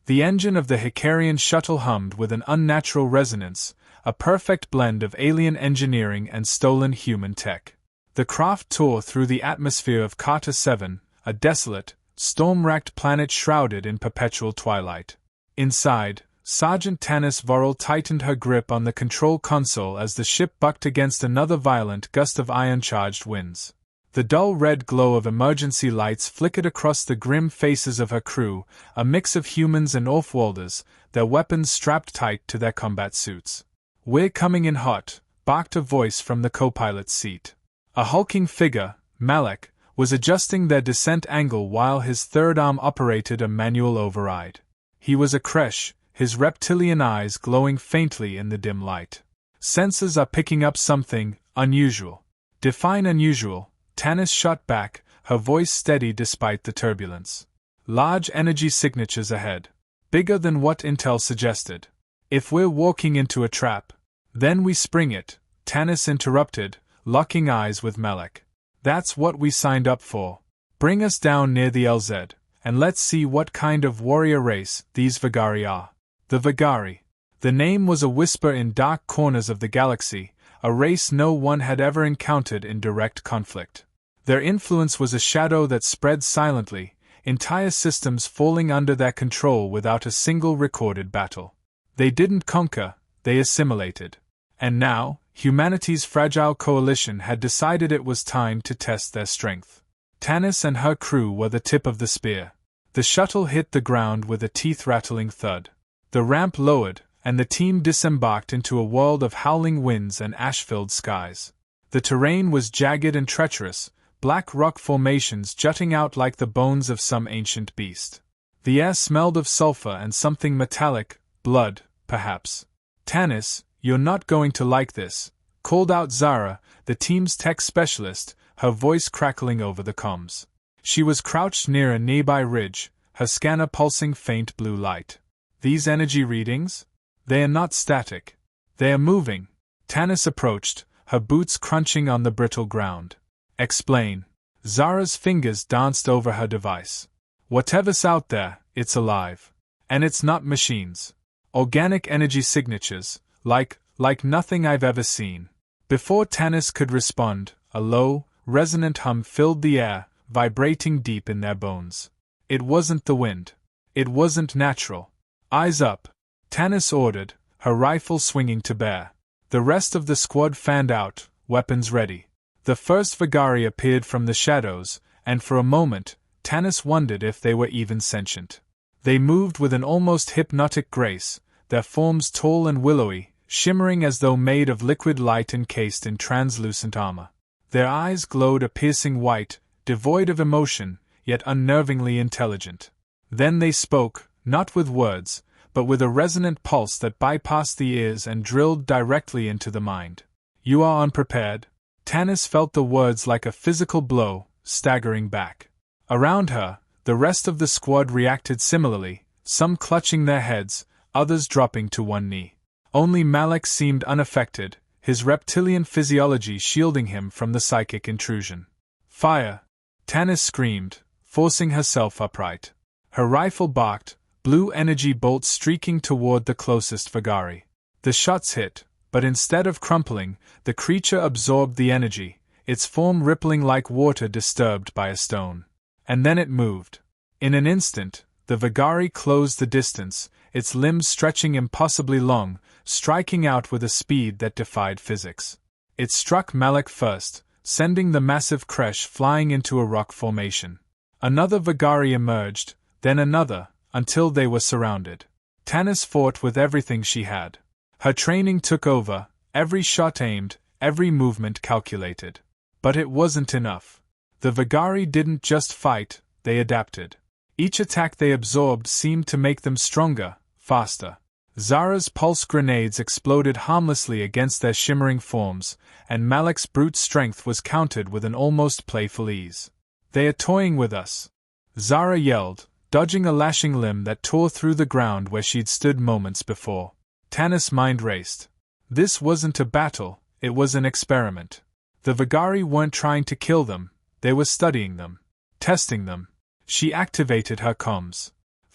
The engine of the Hicarian shuttle hummed with an unnatural resonance, a perfect blend of alien engineering and stolen human tech. The craft tore through the atmosphere of Carter 7, a desolate, storm-racked planet shrouded in perpetual twilight. Inside, Sergeant Tanis Vorel tightened her grip on the control console as the ship bucked against another violent gust of ion-charged winds. The dull red glow of emergency lights flickered across the grim faces of her crew, a mix of humans and Offworlders, their weapons strapped tight to their combat suits. "We're coming in hot," barked a voice from the co-pilot's seat. A hulking figure, Malek, was adjusting their descent angle while his third arm operated a manual override. He was a Kresh, his reptilian eyes glowing faintly in the dim light. "Sensors are picking up something unusual." "Define unusual," Tanis shot back, her voice steady despite the turbulence. "Large energy signatures ahead. Bigger than what intel suggested. If we're walking into a trap, then we spring it," Tanis interrupted, locking eyes with Malek. "That's what we signed up for. Bring us down near the LZ, and let's see what kind of warrior race these Vagari are." The Vagari. The name was a whisper in dark corners of the galaxy, a race no one had ever encountered in direct conflict. Their influence was a shadow that spread silently, entire systems falling under their control without a single recorded battle. They didn't conquer, they assimilated. And now, humanity's fragile coalition had decided it was time to test their strength. Tanis and her crew were the tip of the spear. The shuttle hit the ground with a teeth-rattling thud. The ramp lowered, and the team disembarked into a world of howling winds and ash-filled skies. The terrain was jagged and treacherous, black rock formations jutting out like the bones of some ancient beast. The air smelled of sulfur and something metallic, blood, perhaps. "Tanis, you're not going to like this," called out Zara, the team's tech specialist, her voice crackling over the comms. She was crouched near a nearby ridge, her scanner pulsing faint blue light. "These energy readings? They are not static. They are moving." Tanis approached, her boots crunching on the brittle ground. "Explain." Zara's fingers danced over her device. "Whatever's out there, it's alive. And it's not machines. Organic energy signatures, like nothing I've ever seen." Before Tanis could respond, a low, resonant hum filled the air, vibrating deep in their bones. It wasn't the wind. It wasn't natural. "Eyes up," Tanis ordered, her rifle swinging to bear. The rest of the squad fanned out, weapons ready. The first Vagari appeared from the shadows, and for a moment, Tanis wondered if they were even sentient. They moved with an almost hypnotic grace, their forms tall and willowy, shimmering as though made of liquid light encased in translucent armor. Their eyes glowed a piercing white, devoid of emotion, yet unnervingly intelligent. Then they spoke, not with words, but with a resonant pulse that bypassed the ears and drilled directly into the mind. "You are unprepared." Tanis felt the words like a physical blow, staggering back. Around her, the rest of the squad reacted similarly, some clutching their heads, others dropping to one knee. Only Malek seemed unaffected, his reptilian physiology shielding him from the psychic intrusion. "Fire!" Tanis screamed, forcing herself upright. Her rifle barked, blue energy bolts streaking toward the closest Vagari. The shots hit, but instead of crumpling, the creature absorbed the energy, its form rippling like water disturbed by a stone. And then it moved. In an instant, the Vagari closed the distance, its limbs stretching impossibly long, striking out with a speed that defied physics. It struck Malek first, sending the massive Kresh flying into a rock formation. Another Vagari emerged, then another, until they were surrounded. Tanis fought with everything she had. Her training took over, every shot aimed, every movement calculated. But it wasn't enough. The Vagari didn't just fight, they adapted. Each attack they absorbed seemed to make them stronger, faster. Zara's pulse grenades exploded harmlessly against their shimmering forms, and Malek's brute strength was countered with an almost playful ease. "They are toying with us," Zara yelled, dodging a lashing limb that tore through the ground where she'd stood moments before. Tanis' mind raced. This wasn't a battle, it was an experiment. The Vagari weren't trying to kill them, they were studying them, testing them. She activated her comms.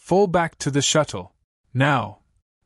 Fall back to the shuttle. Now!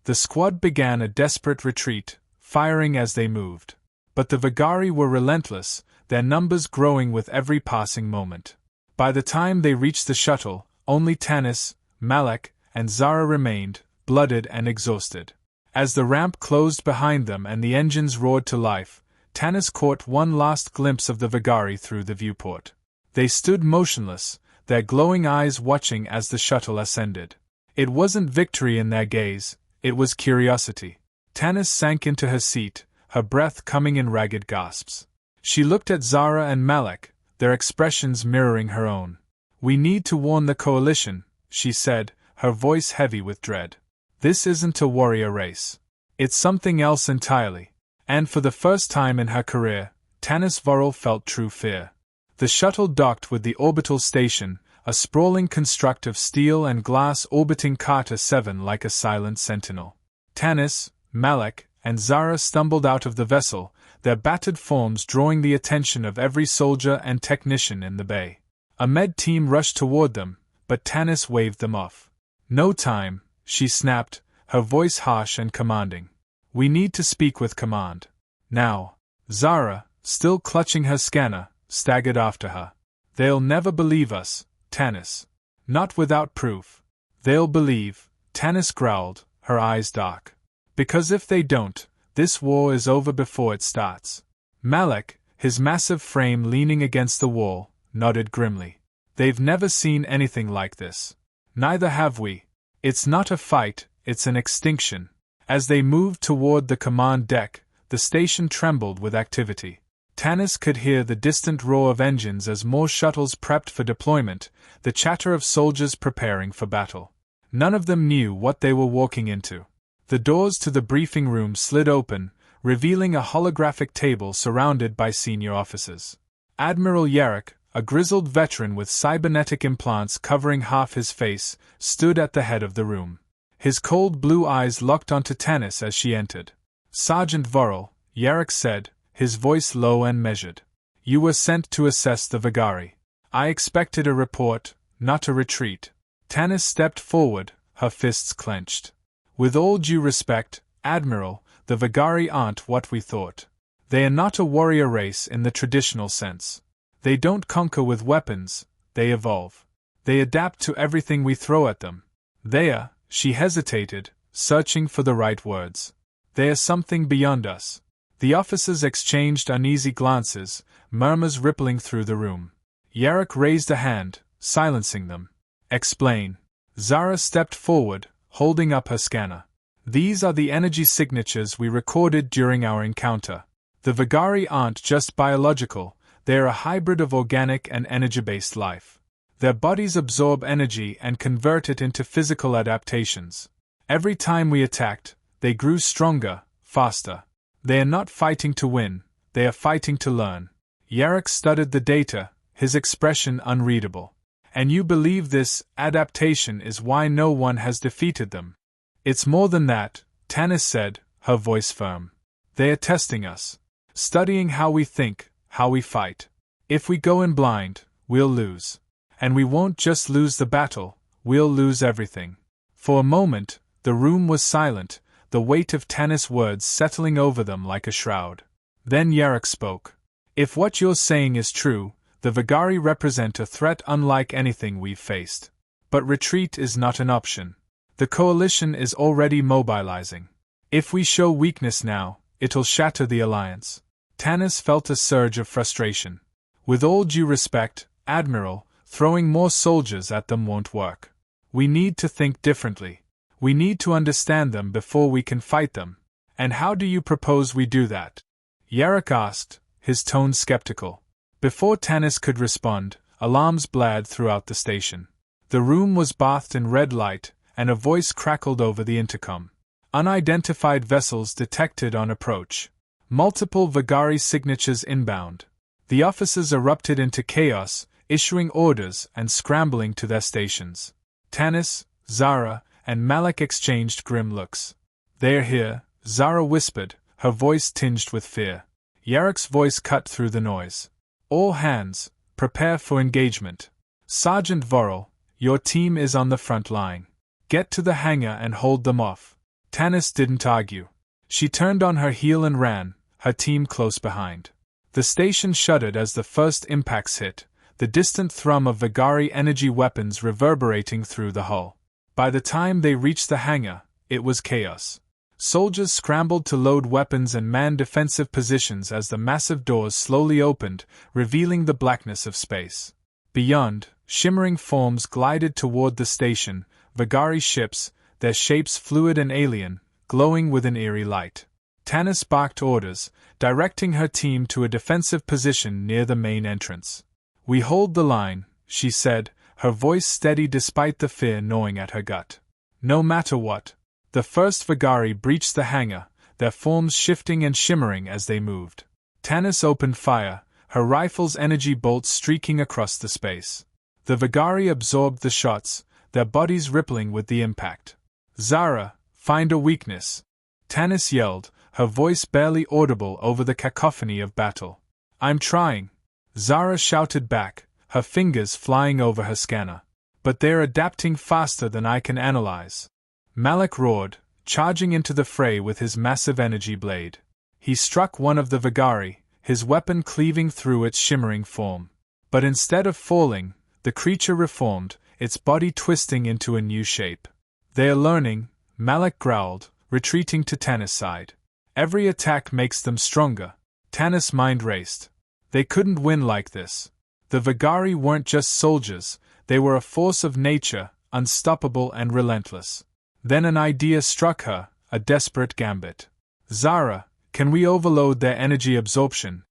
The squad began a desperate retreat, firing as they moved. But the Vigari were relentless, their numbers growing with every passing moment. By the time they reached the shuttle, only Tanis, Malak, and Zara remained, blooded and exhausted. As the ramp closed behind them and the engines roared to life, Tanis caught one last glimpse of the Vigari through the viewport. They stood motionless, their glowing eyes watching as the shuttle ascended. It wasn't victory in their gaze, it was curiosity. Tanis sank into her seat, her breath coming in ragged gasps. She looked at Zara and Malak, their expressions mirroring her own. "We need to warn the coalition," she said, her voice heavy with dread. "This isn't a warrior race. It's something else entirely." And for the first time in her career, Tanis Vorel felt true fear. The shuttle docked with the orbital station, a sprawling construct of steel and glass orbiting Carter 7 like a silent sentinel. Tanis, Malak, and Zara stumbled out of the vessel, their battered forms drawing the attention of every soldier and technician in the bay. A med team rushed toward them, but Tanis waved them off. "No time," she snapped, her voice harsh and commanding. "We need to speak with command. Now." Zara, still clutching her scanner, staggered after her. "They'll never believe us, Tanis." "Not without proof." "They'll believe," Tanis growled, her eyes dark. "Because if they don't, this war is over before it starts." Malak, his massive frame leaning against the wall, nodded grimly. "They've never seen anything like this." "Neither have we. It's not a fight, it's an extinction." As they moved toward the command deck, the station trembled with activity. Tanis could hear the distant roar of engines as more shuttles prepped for deployment, the chatter of soldiers preparing for battle. None of them knew what they were walking into. The doors to the briefing room slid open, revealing a holographic table surrounded by senior officers. Admiral Yarrick, a grizzled veteran with cybernetic implants covering half his face, stood at the head of the room. His cold blue eyes locked onto Tanis as she entered. "Sergeant Vorel," Yarrick said, his voice low and measured. "You were sent to assess the Vigari. I expected a report, not a retreat." Tanis stepped forward, her fists clenched. "With all due respect, Admiral, the Vigari aren't what we thought. They are not a warrior race in the traditional sense. They don't conquer with weapons, they evolve. They adapt to everything we throw at them. They are," she hesitated, searching for the right words. "They are something beyond us." The officers exchanged uneasy glances, murmurs rippling through the room. Yarrick raised a hand, silencing them. "Explain." Zara stepped forward, holding up her scanner. "These are the energy signatures we recorded during our encounter. The Vigari aren't just biological, they are a hybrid of organic and energy-based life. Their bodies absorb energy and convert it into physical adaptations. Every time we attacked, they grew stronger, faster. They are not fighting to win, they are fighting to learn." Yarrick studied the data, his expression unreadable. "And you believe this adaptation is why no one has defeated them?" "It's more than that," Tanis said, her voice firm. "They are testing us. Studying how we think, how we fight. If we go in blind, we'll lose. And we won't just lose the battle, we'll lose everything." For a moment, the room was silent, the weight of Tanis' words settling over them like a shroud. Then Yarrick spoke. "If what you're saying is true, the Vigari represent a threat unlike anything we've faced. But retreat is not an option. The coalition is already mobilizing. If we show weakness now, it'll shatter the alliance." Tanis felt a surge of frustration. "With all due respect, Admiral, throwing more soldiers at them won't work. We need to think differently. We need to understand them before we can fight them. And how do you propose we do that?" Yarrick asked, his tone skeptical. Before Tanis could respond, alarms blared throughout the station. The room was bathed in red light, and a voice crackled over the intercom. "Unidentified vessels detected on approach. Multiple Vigari signatures inbound." The officers erupted into chaos, issuing orders and scrambling to their stations. Tanis, Zara, and Malak exchanged grim looks. "They're here," Zara whispered, her voice tinged with fear. Yarrick's voice cut through the noise. "All hands, prepare for engagement. Sergeant Vorel, your team is on the front line. Get to the hangar and hold them off. Tanis didn't argue. She turned on her heel and ran, her team close behind. The station shuddered as the first impacts hit, the distant thrum of Vigari energy weapons reverberating through the hull. By the time they reached the hangar, it was chaos. Soldiers scrambled to load weapons and man defensive positions as the massive doors slowly opened, revealing the blackness of space. Beyond, shimmering forms glided toward the station, Vigari ships, their shapes fluid and alien, glowing with an eerie light. Tanis barked orders, directing her team to a defensive position near the main entrance. "We hold the line," she said, her voice steady despite the fear gnawing at her gut. No matter what. The first Vigari breached the hangar, their forms shifting and shimmering as they moved. Tanis opened fire, her rifle's energy bolts streaking across the space. The Vigari absorbed the shots, their bodies rippling with the impact. "Zara, find a weakness," Tanis yelled, her voice barely audible over the cacophony of battle. "I'm trying," Zara shouted back, her fingers flying over her scanner. "But they're adapting faster than I can analyze." Malik roared, charging into the fray with his massive energy blade. He struck one of the Vigari, his weapon cleaving through its shimmering form. But instead of falling, the creature reformed, its body twisting into a new shape. "They're learning," Malik growled, retreating to Tanis' side. "Every attack makes them stronger." Tanis' mind raced. They couldn't win like this. The Vigari weren't just soldiers, they were a force of nature, unstoppable and relentless. Then an idea struck her, a desperate gambit. "Zara, can we overload their energy absorption?"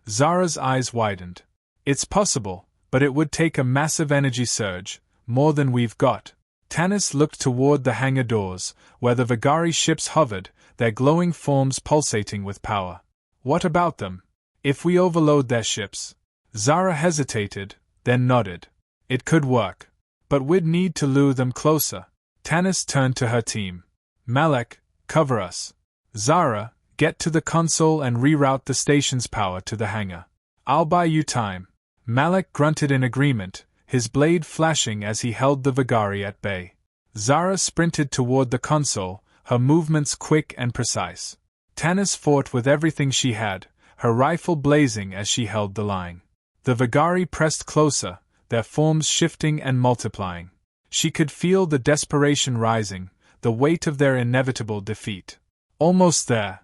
Zara's eyes widened. "It's possible, but it would take a massive energy surge, more than we've got." Tanis looked toward the hangar doors, where the Vigari ships hovered, their glowing forms pulsating with power. "What about them? If we overload their ships?" Zara hesitated, then nodded. "It could work. But we'd need to lure them closer." Tanis turned to her team. "Malik, cover us. Zara, get to the console and reroute the station's power to the hangar. I'll buy you time." Malik grunted in agreement, his blade flashing as he held the Vigari at bay. Zara sprinted toward the console, her movements quick and precise. Tanis fought with everything she had, her rifle blazing as she held the line. The Vigari pressed closer, their forms shifting and multiplying. She could feel the desperation rising, the weight of their inevitable defeat. "Almost there,"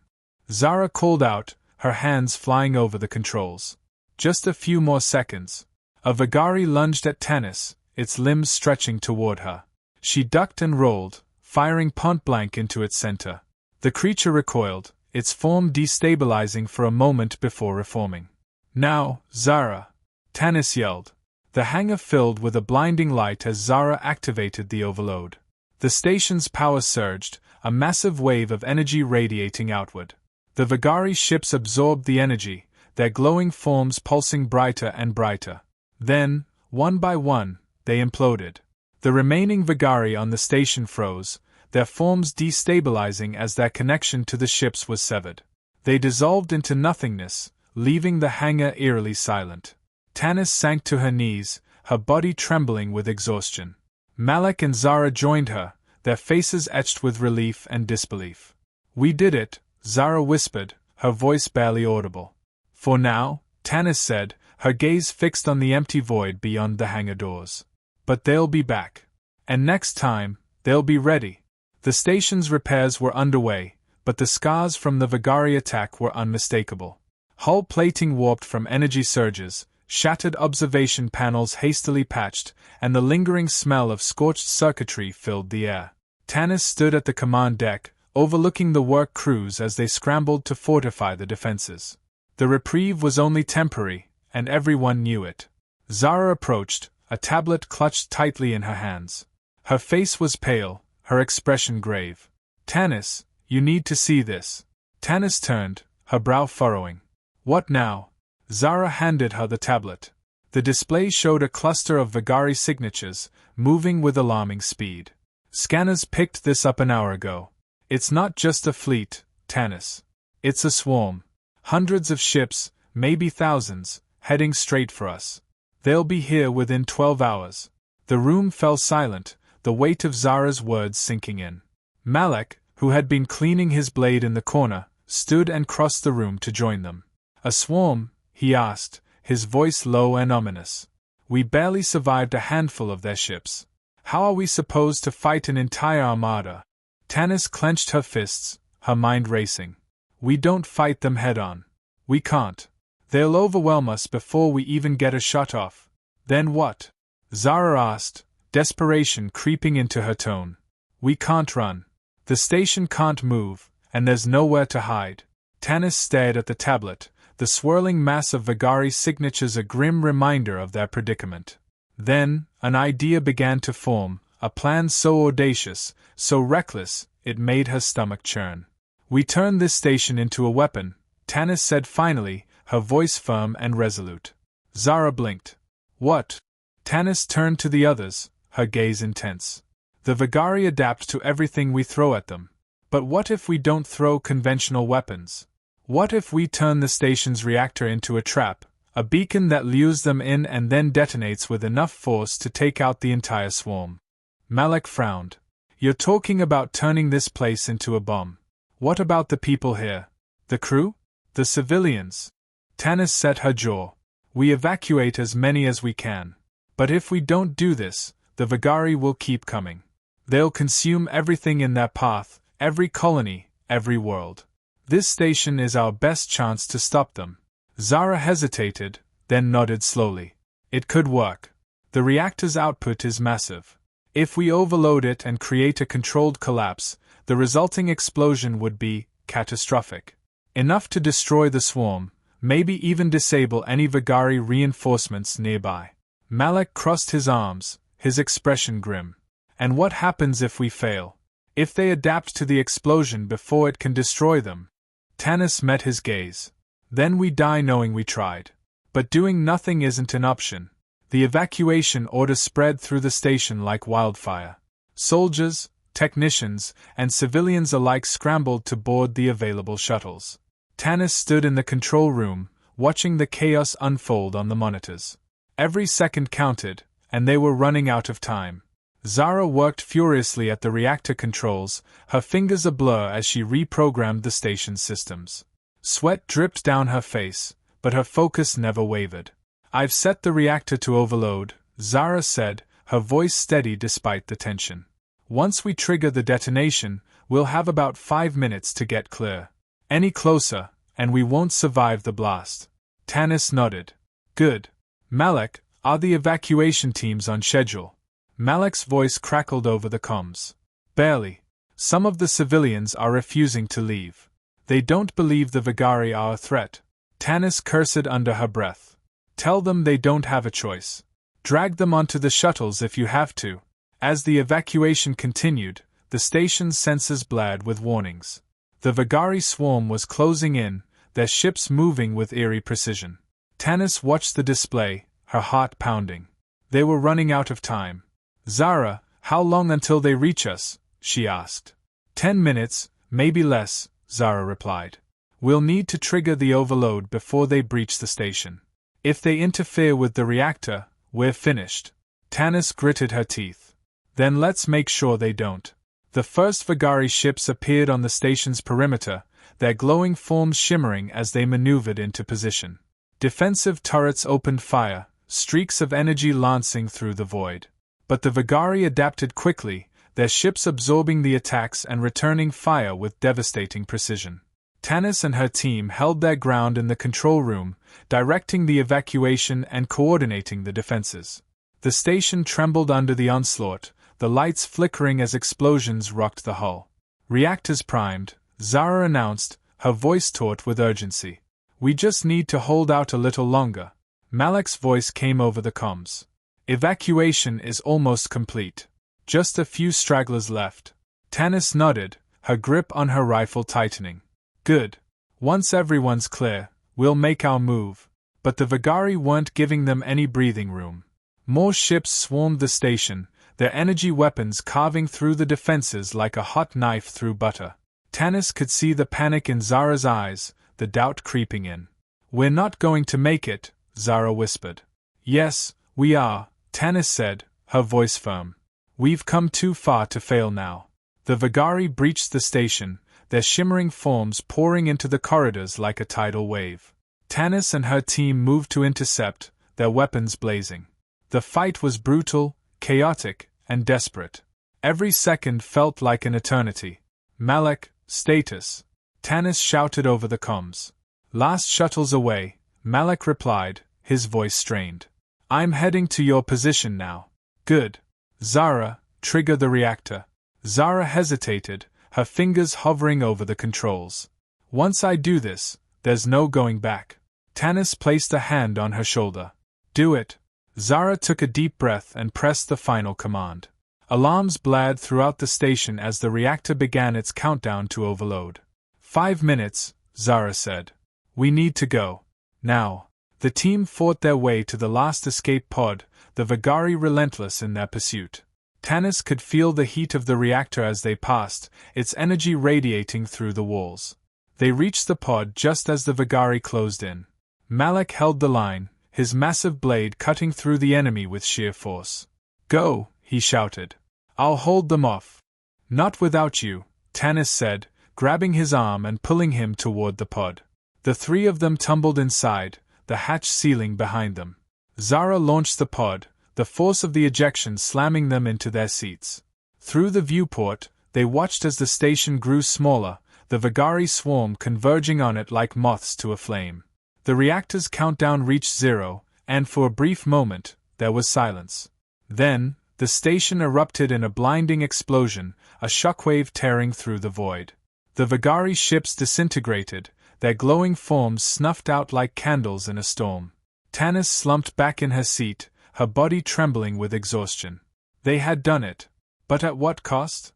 Zara called out, her hands flying over the controls. Just a few more seconds. A Vigari lunged at Tanis, its limbs stretching toward her. She ducked and rolled, firing point-blank into its center. The creature recoiled, its form destabilizing for a moment before reforming. "Now, Zara!" Tanis yelled. The hangar filled with a blinding light as Zara activated the overload. The station's power surged, a massive wave of energy radiating outward. The Vigari ships absorbed the energy, their glowing forms pulsing brighter and brighter. Then, one by one, they imploded. The remaining Vigari on the station froze, their forms destabilizing as their connection to the ships was severed. They dissolved into nothingness, leaving the hangar eerily silent. Tanis sank to her knees, her body trembling with exhaustion. Malik and Zara joined her, their faces etched with relief and disbelief. "We did it," Zara whispered, her voice barely audible. "For now," Tanis said, her gaze fixed on the empty void beyond the hangar doors. "But they'll be back. And next time, they'll be ready." The station's repairs were underway, but the scars from the Vigari attack were unmistakable. Hull plating warped from energy surges, shattered observation panels hastily patched, and the lingering smell of scorched circuitry filled the air. Tanis stood at the command deck, overlooking the work crews as they scrambled to fortify the defenses. The reprieve was only temporary, and everyone knew it. Zara approached, a tablet clutched tightly in her hands. Her face was pale, her expression grave. "Tanis, you need to see this." Tanis turned, her brow furrowing. "What now?" Zara handed her the tablet. The display showed a cluster of Vigari signatures, moving with alarming speed. "Scanners picked this up an hour ago. It's not just a fleet, Tanis. It's a swarm. Hundreds of ships, maybe thousands, heading straight for us. They'll be here within 12 hours. The room fell silent, the weight of Zara's words sinking in. Malak, who had been cleaning his blade in the corner, stood and crossed the room to join them. "A swarm?" he asked, his voice low and ominous. "We barely survived a handful of their ships. How are we supposed to fight an entire armada?" Tanis clenched her fists, her mind racing. "We don't fight them head-on. We can't. They'll overwhelm us before we even get a shot off." "Then what?" Zara asked, desperation creeping into her tone. "We can't run. The station can't move, and there's nowhere to hide." Tanis stared at the tablet, the swirling mass of Vigari signatures a grim reminder of their predicament. Then, an idea began to form, a plan so audacious, so reckless, it made her stomach churn. "We turn this station into a weapon," Tanis said finally, her voice firm and resolute. Zara blinked. "What?" Tanis turned to the others, her gaze intense. "The Vigari adapt to everything we throw at them. But what if we don't throw conventional weapons? What if we turn the station's reactor into a trap, a beacon that lures them in and then detonates with enough force to take out the entire swarm?" Malak frowned. "You're talking about turning this place into a bomb. What about the people here? The crew? The civilians?" Tanis set her jaw. "We evacuate as many as we can. But if we don't do this, the Vigari will keep coming. They'll consume everything in their path, every colony, every world. This station is our best chance to stop them." Zara hesitated, then nodded slowly. "It could work. The reactor's output is massive. If we overload it and create a controlled collapse, the resulting explosion would be catastrophic. Enough to destroy the swarm, maybe even disable any Vigari reinforcements nearby." Malak crossed his arms, his expression grim. "And what happens if we fail? If they adapt to the explosion before it can destroy them?" Tanis met his gaze. "Then we die knowing we tried. But doing nothing isn't an option." The evacuation order spread through the station like wildfire. Soldiers, technicians, and civilians alike scrambled to board the available shuttles. Tanis stood in the control room, watching the chaos unfold on the monitors. Every second counted, and they were running out of time. Zara worked furiously at the reactor controls, her fingers a blur as she reprogrammed the station's systems. Sweat dripped down her face, but her focus never wavered. "I've set the reactor to overload," Zara said, her voice steady despite the tension. "Once we trigger the detonation, we'll have about 5 minutes to get clear. Any closer, and we won't survive the blast." Tanis nodded. "Good. Malak, are the evacuation teams on schedule?" Malak's voice crackled over the comms. "Barely. Some of the civilians are refusing to leave. They don't believe the Vigari are a threat." Tanis cursed under her breath. "Tell them they don't have a choice. Drag them onto the shuttles if you have to." As the evacuation continued, the station's sensors blared with warnings. The Vigari swarm was closing in, their ships moving with eerie precision. Tanis watched the display, her heart pounding. They were running out of time. "Zara, how long until they reach us?" she asked. 10 minutes, maybe less," Zara replied. "We'll need to trigger the overload before they breach the station. If they interfere with the reactor, we're finished." Tanis gritted her teeth. "Then let's make sure they don't." The first Vigari ships appeared on the station's perimeter, their glowing forms shimmering as they maneuvered into position. Defensive turrets opened fire, streaks of energy lancing through the void. But the Vigari adapted quickly, their ships absorbing the attacks and returning fire with devastating precision. Tanis and her team held their ground in the control room, directing the evacuation and coordinating the defenses. The station trembled under the onslaught, the lights flickering as explosions rocked the hull. "Reactors primed," Zara announced, her voice taut with urgency. "We just need to hold out a little longer." Malak's voice came over the comms. "Evacuation is almost complete. Just a few stragglers left." Tanis nodded, her grip on her rifle tightening. "Good. Once everyone's clear, we'll make our move." But the Vigari weren't giving them any breathing room. More ships swarmed the station, their energy weapons carving through the defenses like a hot knife through butter. Tanis could see the panic in Zara's eyes, the doubt creeping in. "We're not going to make it," Zara whispered. "Yes, we are," Tanis said, her voice firm. We've come too far to fail now. The Vigari breached the station, their shimmering forms pouring into the corridors like a tidal wave. Tanis and her team moved to intercept, their weapons blazing. The fight was brutal, chaotic, and desperate. Every second felt like an eternity. Malak, status. Tanis shouted over the comms. Last shuttles away, Malak replied, his voice strained. I'm heading to your position now. Good. Zara, trigger the reactor. Zara hesitated, her fingers hovering over the controls. Once I do this, there's no going back. Tanis placed a hand on her shoulder. Do it. Zara took a deep breath and pressed the final command. Alarms blared throughout the station as the reactor began its countdown to overload. 5 minutes, Zara said. We need to go. Now. The team fought their way to the last escape pod, the Vigari relentless in their pursuit. Tanis could feel the heat of the reactor as they passed, its energy radiating through the walls. They reached the pod just as the Vigari closed in. Malak held the line, his massive blade cutting through the enemy with sheer force. Go, he shouted. I'll hold them off. Not without you, Tanis said, grabbing his arm and pulling him toward the pod. The three of them tumbled inside, the hatch sealing behind them. Zara launched the pod, the force of the ejection slamming them into their seats. Through the viewport, they watched as the station grew smaller, the Vigari swarm converging on it like moths to a flame. The reactor's countdown reached 0, and for a brief moment, there was silence. Then, the station erupted in a blinding explosion, a shockwave tearing through the void. The Vigari ships disintegrated, their glowing forms snuffed out like candles in a storm. Tanis slumped back in her seat, her body trembling with exhaustion. They had done it. But at what cost?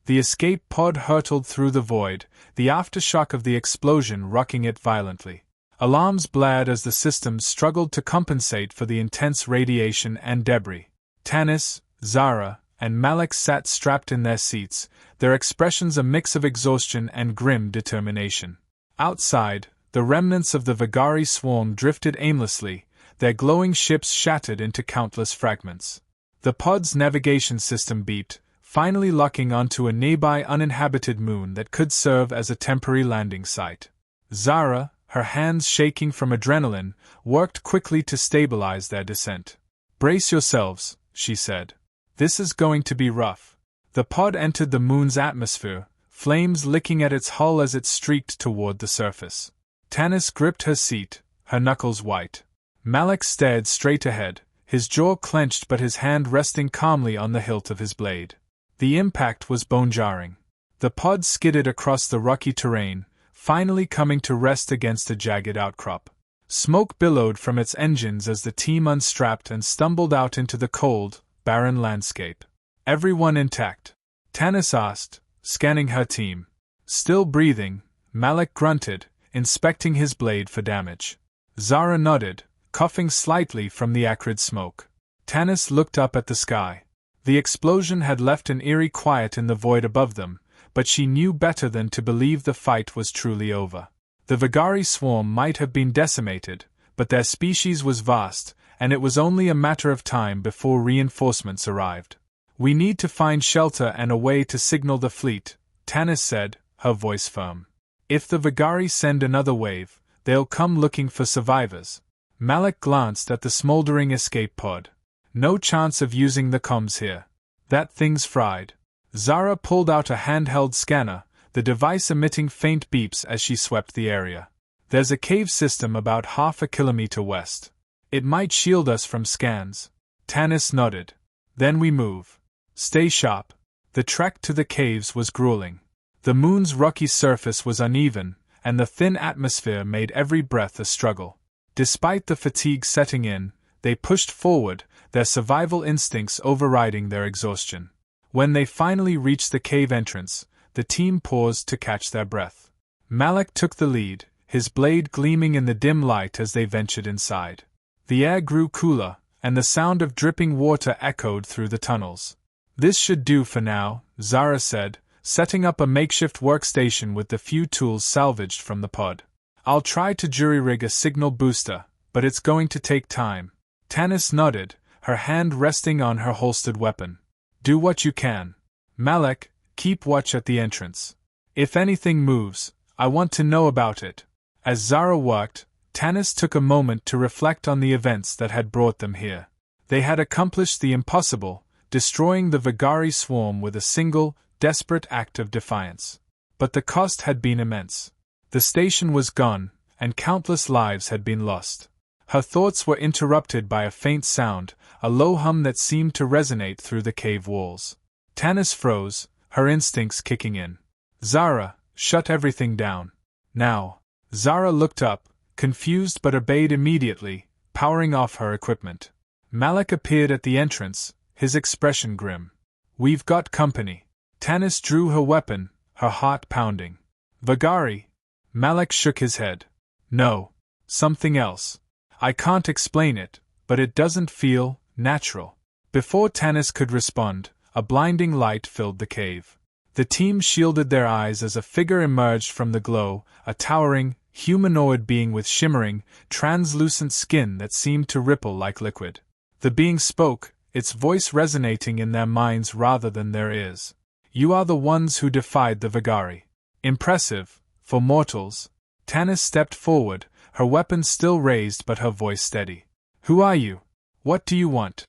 The escape pod hurtled through the void, the aftershock of the explosion rocking it violently. Alarms blared as the systems struggled to compensate for the intense radiation and debris. Tanis, Zara, and Malak sat strapped in their seats, their expressions a mix of exhaustion and grim determination. Outside, the remnants of the Vigari swarm drifted aimlessly, their glowing ships shattered into countless fragments. The pod's navigation system beeped, finally locking onto a nearby uninhabited moon that could serve as a temporary landing site. Zara, her hands shaking from adrenaline, worked quickly to stabilize their descent. Brace yourselves, she said. This is going to be rough. The pod entered the moon's atmosphere, flames licking at its hull as it streaked toward the surface. Tanis gripped her seat, her knuckles white. Malak stared straight ahead, his jaw clenched but his hand resting calmly on the hilt of his blade. The impact was bone-jarring. The pod skidded across the rocky terrain, finally coming to rest against a jagged outcrop. Smoke billowed from its engines as the team unstrapped and stumbled out into the cold, barren landscape. Everyone intact? Tanis asked, scanning her team. Still breathing, Malak grunted, inspecting his blade for damage. Zara nodded, coughing slightly from the acrid smoke. Tanis looked up at the sky. The explosion had left an eerie quiet in the void above them, but she knew better than to believe the fight was truly over. The Vigari swarm might have been decimated, but their species was vast, and it was only a matter of time before reinforcements arrived. We need to find shelter and a way to signal the fleet, Tanis said, her voice firm. If the Vigari send another wave, they'll come looking for survivors. Malak glanced at the smoldering escape pod. No chance of using the comms here. That thing's fried. Zara pulled out a handheld scanner, the device emitting faint beeps as she swept the area. There's a cave system about half a kilometer west. It might shield us from scans. Tanis nodded. Then we move. Stay sharp. The trek to the caves was grueling. The moon's rocky surface was uneven, and the thin atmosphere made every breath a struggle. Despite the fatigue setting in, they pushed forward, their survival instincts overriding their exhaustion. When they finally reached the cave entrance, the team paused to catch their breath. Malak took the lead, his blade gleaming in the dim light as they ventured inside. The air grew cooler, and the sound of dripping water echoed through the tunnels. This should do for now, Zara said, setting up a makeshift workstation with the few tools salvaged from the pod. I'll try to jury-rig a signal booster, but it's going to take time. Tanis nodded, her hand resting on her holstered weapon. Do what you can. Malak, keep watch at the entrance. If anything moves, I want to know about it. As Zara worked, Tanis took a moment to reflect on the events that had brought them here. They had accomplished the impossible, destroying the Vigari swarm with a single, desperate act of defiance. But the cost had been immense. The station was gone, and countless lives had been lost. Her thoughts were interrupted by a faint sound, a low hum that seemed to resonate through the cave walls. Tanis froze, her instincts kicking in. Zara, shut everything down. Now. Zara looked up, confused but obeyed immediately, powering off her equipment. Malak appeared at the entrance, his expression grim. We've got company. Tanis drew her weapon, her heart pounding. Vigari? Malak shook his head. No. Something else. I can't explain it, but it doesn't feel natural. Before Tanis could respond, a blinding light filled the cave. The team shielded their eyes as a figure emerged from the glow, a towering, humanoid being with shimmering, translucent skin that seemed to ripple like liquid. The being spoke, its voice resonating in their minds rather than their ears. You are the ones who defied the Vigari. Impressive, for mortals. Tanis stepped forward, her weapon still raised but her voice steady. Who are you? What do you want?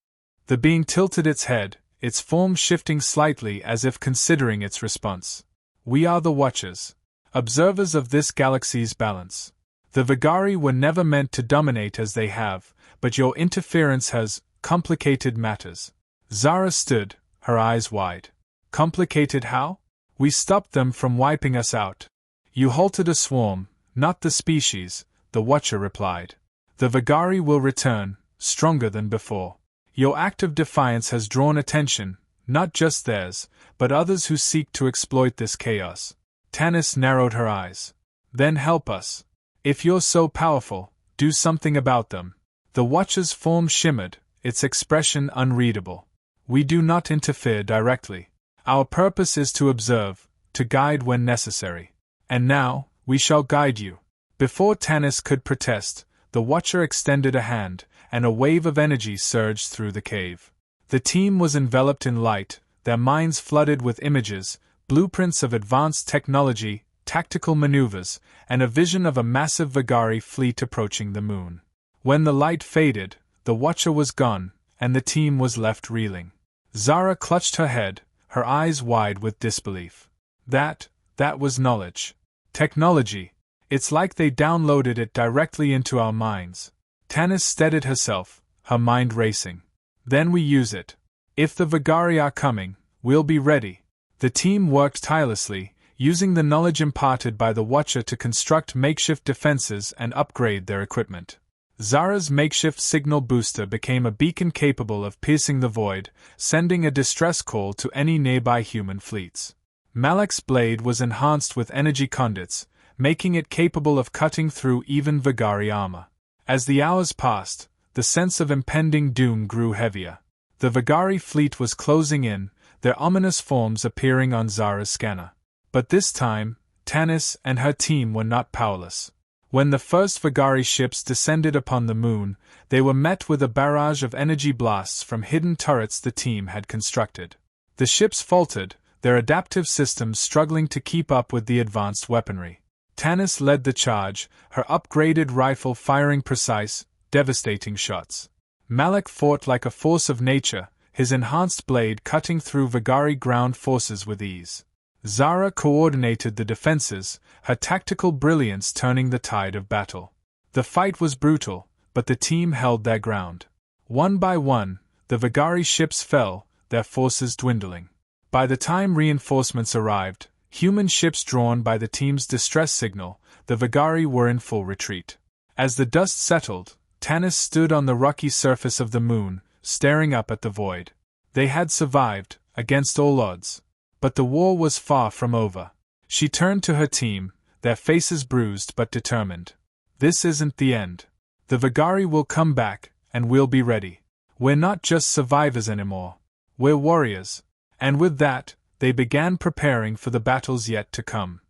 The being tilted its head, its form shifting slightly as if considering its response. We are the Watchers, observers of this galaxy's balance. The Vigari were never meant to dominate as they have, but your interference has complicated matters. Zara stood, her eyes wide. Complicated how? We stopped them from wiping us out. You halted a swarm, not the species, the Watcher replied. The Vigari will return, stronger than before. Your act of defiance has drawn attention, not just theirs, but others who seek to exploit this chaos. Tanis narrowed her eyes. Then help us. If you're so powerful, do something about them. The Watcher's form shimmered, its expression unreadable. We do not interfere directly. Our purpose is to observe, to guide when necessary. And now, we shall guide you. Before Tanis could protest, the Watcher extended a hand, and a wave of energy surged through the cave. The team was enveloped in light, their minds flooded with images, blueprints of advanced technology, tactical maneuvers, and a vision of a massive Vigari fleet approaching the moon. When the light faded, the Watcher was gone, and the team was left reeling. Zara clutched her head, her eyes wide with disbelief. That was knowledge. Technology. It's like they downloaded it directly into our minds. Tanis steadied herself, her mind racing. Then we use it. If the Vigari are coming, we'll be ready. The team worked tirelessly, using the knowledge imparted by the Watcher to construct makeshift defenses and upgrade their equipment. Zara's makeshift signal booster became a beacon capable of piercing the void, sending a distress call to any nearby human fleets. Malak's blade was enhanced with energy conduits, making it capable of cutting through even Vigari armor. As the hours passed, the sense of impending doom grew heavier. The Vigari fleet was closing in, their ominous forms appearing on Zara's scanner. But this time, Tanis and her team were not powerless. When the first Vigari ships descended upon the moon, they were met with a barrage of energy blasts from hidden turrets the team had constructed. The ships faltered, their adaptive systems struggling to keep up with the advanced weaponry. Tanis led the charge, her upgraded rifle firing precise, devastating shots. Malak fought like a force of nature, his enhanced blade cutting through Vigari ground forces with ease. Zara coordinated the defenses, her tactical brilliance turning the tide of battle. The fight was brutal, but the team held their ground. One by one, the Vigari ships fell, their forces dwindling. By the time reinforcements arrived, human ships drawn by the team's distress signal, the Vigari were in full retreat. As the dust settled, Tanis stood on the rocky surface of the moon, staring up at the void. They had survived, against all odds. But the war was far from over. She turned to her team, their faces bruised but determined. This isn't the end. The Vigari will come back, and we'll be ready. We're not just survivors anymore. We're warriors. And with that, they began preparing for the battles yet to come.